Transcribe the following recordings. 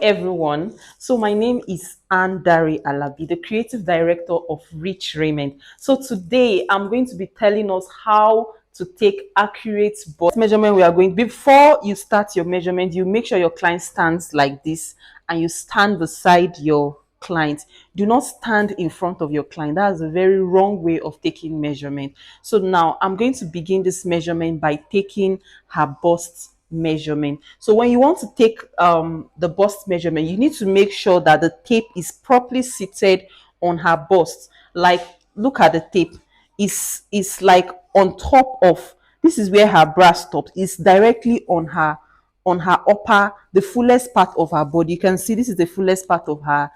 Everyone. So my name is Anne Dari Alabi, the creative director of Rich Raiment. So today I'm going to be telling us how to take accurate bust measurement. We are going before you start your measurement, you make sure your client stands like this and you stand beside your client. Do not stand in front of your client. That's a very wrong way of taking measurement. So now I'm going to begin this measurement by taking her bust measurement. So when you want to take the bust measurement, you need to make sure that the tape is properly seated on her bust. Like, look at the tape. Is like on top of, this is where her bra stops. It's directly on her upper, the fullest part of her body. You can see this is the fullest part of her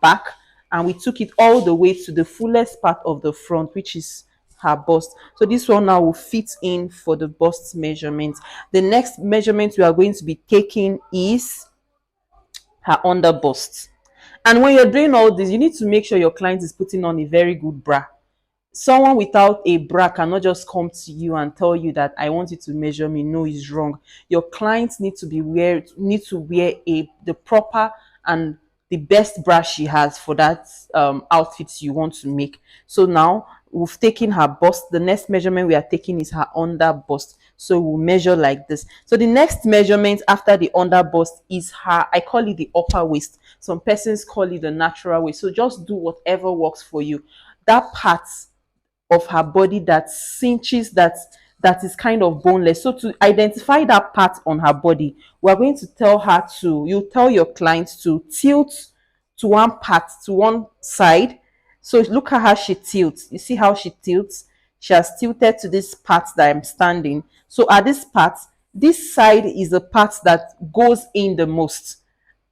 back, and we took it all the way to the fullest part of the front, which is her bust. So this one now will fit in for the bust measurement. The next measurement we are going to be taking is her under bust. And when you're doing all this, you need to make sure your client is putting on a very good bra. Someone without a bra cannot just come to you and tell you that I want you to measure me. No, it's wrong. Your clients need to wear the proper and the best bra she has for that outfit you want to make. So now we've taken her bust. The next measurement we are taking is her under bust. So we'll measure like this. So the next measurement after the under bust is her, I call it the upper waist. Some persons call it the natural waist. So just do whatever works for you. That part of her body that cinches, that is kind of boneless. So to identify that part on her body, we're going to tell her to, you tell your client to tilt to one part, to one side. So look at how she tilts. You see how she tilts? She has tilted to this part that I'm standing. So at this part, this side is the part that goes in the most,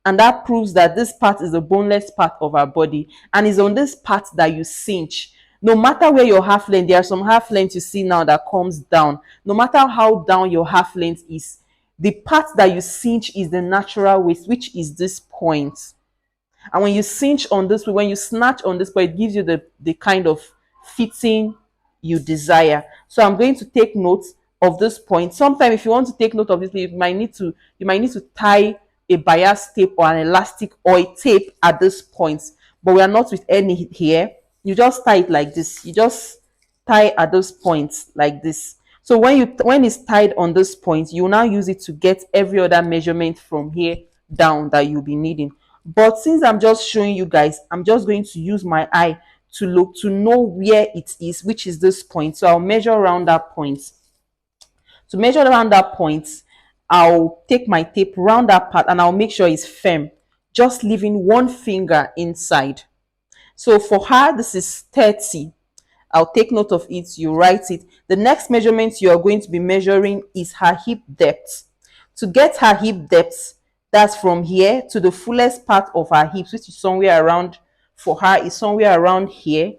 and that proves that this part is the boneless part of our body, and is on this part that you cinch. No matter where your half length, there are some half length you see now that comes down. No matter how down your half length is, the part that you cinch is the natural waist, which is this point. And when you cinch on this, when you snatch on this point, it gives you the kind of fitting you desire. So I'm going to take note of this point. Sometimes if you want to take note of this, you might need to tie a bias tape or an elastic or a tape at this point. But we are not with any here. You just tie it like this. You just tie at those points like this. So when it's tied on this point, you now use it to get every other measurement from here down that you'll be needing. But since I'm just showing you guys, I'm just going to use my eye to look to know where it is, which is this point. So I'll measure around that point. To measure around that point, I'll take my tape around that part and I'll make sure it's firm, just leaving one finger inside. So for her, this is 30. I'll take note of it, you write it. The next measurement you are going to be measuring is her hip depth. To get her hip depth, that's from here to the fullest part of her hips, which is somewhere around, for her is somewhere around here.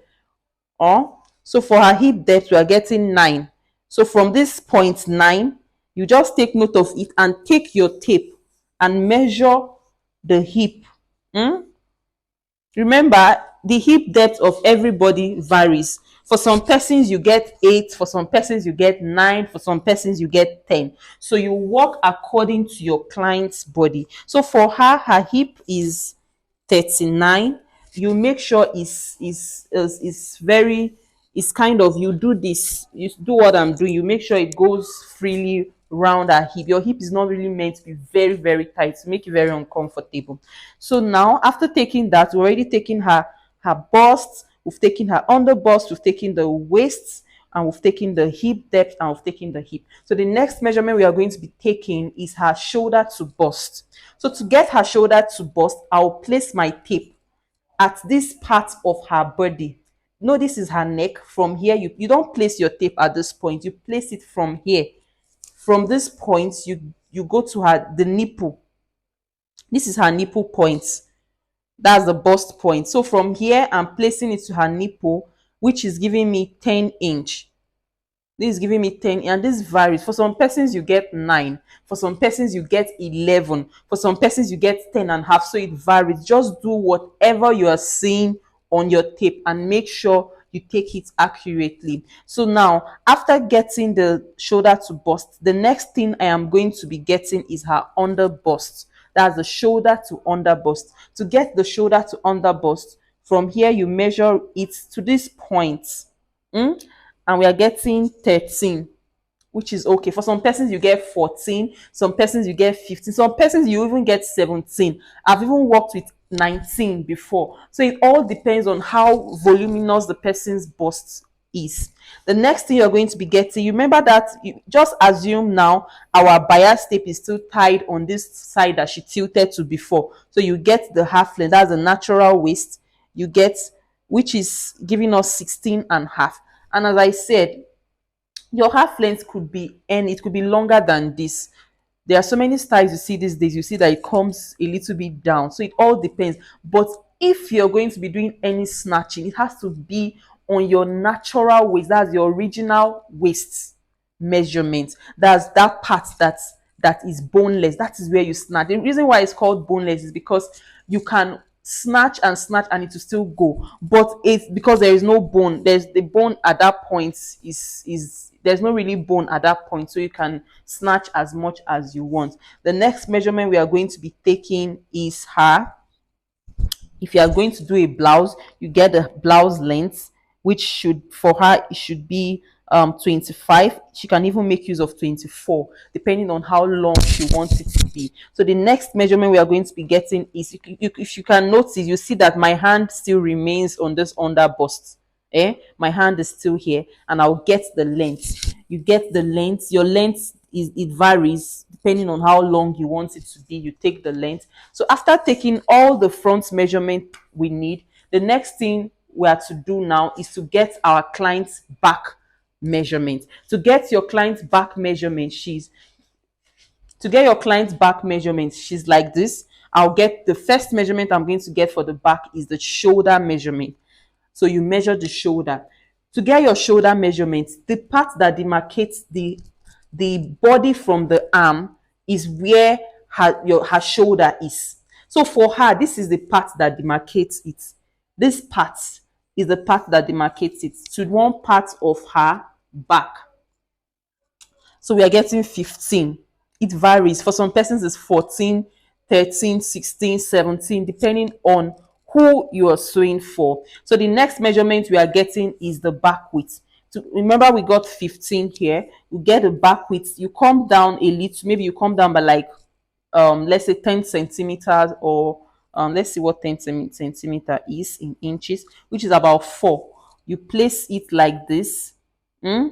So for her hip depth, we are getting 9. So from this point 9, you just take note of it and take your tape and measure the hip. Remember, the hip depth of everybody varies. For some persons, you get 8. For some persons, you get 9. For some persons, you get 10. So you work according to your client's body. So for her, her hip is 39. You make sure is very, it's kind of, you do this, you do what I'm doing, you make sure it goes freely round her hip. Your hip is not really meant to be very, very tight to make you very uncomfortable. So now after taking that, we've already taken her bust, we've taken her under bust, we've taken the waist, and we've taken the hip depth, and we've taken the hip. So the next measurement we are going to be taking is her shoulder to bust. So to get her shoulder to bust, I'll place my tape at this part of her body. No, this is her neck. From here, you don't place your tape at this point, you place it from here. From this point, you go to the nipple. This is her nipple point. That's the bust point. So from here, I'm placing it to her nipple, which is giving me 10 inch. This is giving me 10, and this varies. For some persons, you get 9. For some persons, you get 11. For some persons, you get 10 and a half. So it varies. Just do whatever you are seeing on your tape and make sure you take it accurately. So now, after getting the shoulder to bust, the next thing I am going to be getting is her under bust. That's the shoulder to under bust. To get the shoulder to under bust, from here you measure it to this point. Mm? And we are getting 13, which is okay. For some persons, you get 14, some persons, you get 15, some persons, you even get 17. I've even worked with 19 before. So it all depends on how voluminous the person's bust is. The next thing you're going to be getting, you remember that you just assume now our bias tape is still tied on this side that she tilted to before. So you get the half length, that's the natural waist. You get, which is giving us 16 and half. And as I said, your half length could be, and it could be longer than this. There are so many styles you see these days, you see that it comes a little bit down, so it all depends. But if you're going to be doing any snatching, it has to be on your natural waist. That's your original waist measurement. That's that part that is boneless. That is where you snatch. The reason why it's called boneless is because you can snatch and it will still go, but it's because there is no bone. There's the bone at that point is there's no really bone at that point, so you can snatch as much as you want. The next measurement we are going to be taking is her. If you are going to do a blouse, you get the blouse length, which should, for her, it should be 25. She can even make use of 24 depending on how long she wants it to be. So the next measurement we are going to be getting is, if you can notice, you see that my hand still remains on this under bust. My hand is still here, and I'll get the length. You get the length. Your length is, it varies depending on how long you want it to be. You take the length. So after taking all the front measurement we need, the next thing we are to do now is to get our client's back measurement. To get your client's back measurement, she's like this. I'll get the first measurement I'm going to get for the back is the shoulder measurement. So you measure the shoulder. To get your shoulder measurement, the part that demarcates the body from the arm is where her shoulder is. So for her, this is the part that demarcates it. This part is the part that demarcates it to one part of her back. So we are getting 15. It varies. For some persons, it's 14, 13, 16, 17, depending on who you are sewing for. So the next measurement we are getting is the back width. So remember, we got 15 here. You get the back width. You come down a little. Maybe you come down by like, let's say 10 centimeters, or let's see what 10 centimeter is in inches, which is about 4. You place it like this. And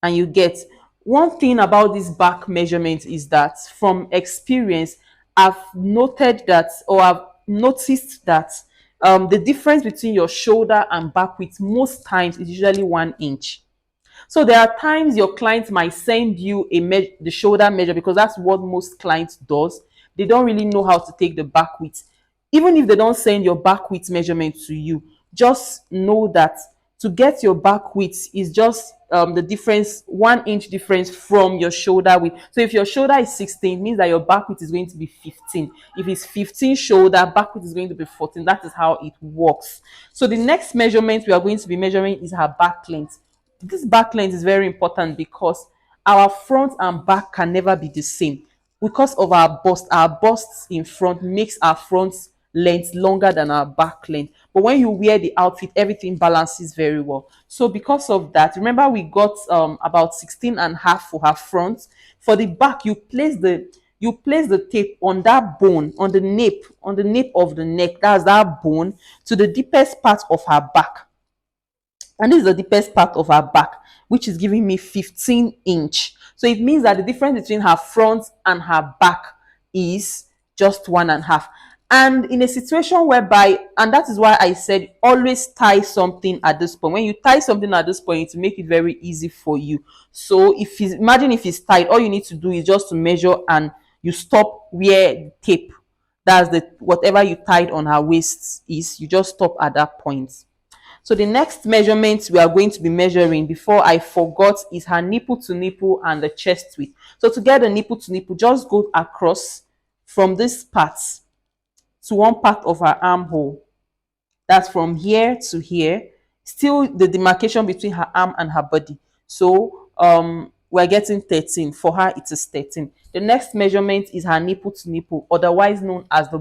you get, one thing about this back measurement is that from experience, I've noted that, or I've noticed that the difference between your shoulder and back width most times is usually 1 inch. So there are times your client might send you the shoulder measure, because that's what most clients does. They don't really know how to take the back width. Even if they don't send your back width measurement to you, just know that to get your back width is just the difference, 1 inch difference from your shoulder width. So if your shoulder is 16, it means that your back width is going to be 15. If it's 15 shoulder, back width is going to be 14. That is how it works. So the next measurement we are going to be measuring is her back length. This back length is very important because our front and back can never be the same. Because of our busts in front makes our front length longer than our back length. But when you wear the outfit, everything balances very well. So because of that, remember we got about 16 and a half for her front. For the back, you place the tape on that bone, on the nape of the neck. That's that bone, to the deepest part of her back. And this is the deepest part of her back, which is giving me 15 inch. So it means that the difference between her front and her back is just 1.5. And in a situation whereby, and that is why I said always tie something at this point. When you tie something at this point, to make it very easy for you. So imagine if it's tied, all you need to do is just to measure, and you stop where tape, that's the whatever you tied on her waist is, you just stop at that point. So the next measurement we are going to be measuring, before I forgot, is her nipple to nipple and the chest width. So to get the nipple to nipple, just go across from this part to one part of her armhole. That's from here to here. Still the demarcation between her arm and her body. So we're getting 13. For her, it is 13. The next measurement is her nipple to nipple, otherwise known as the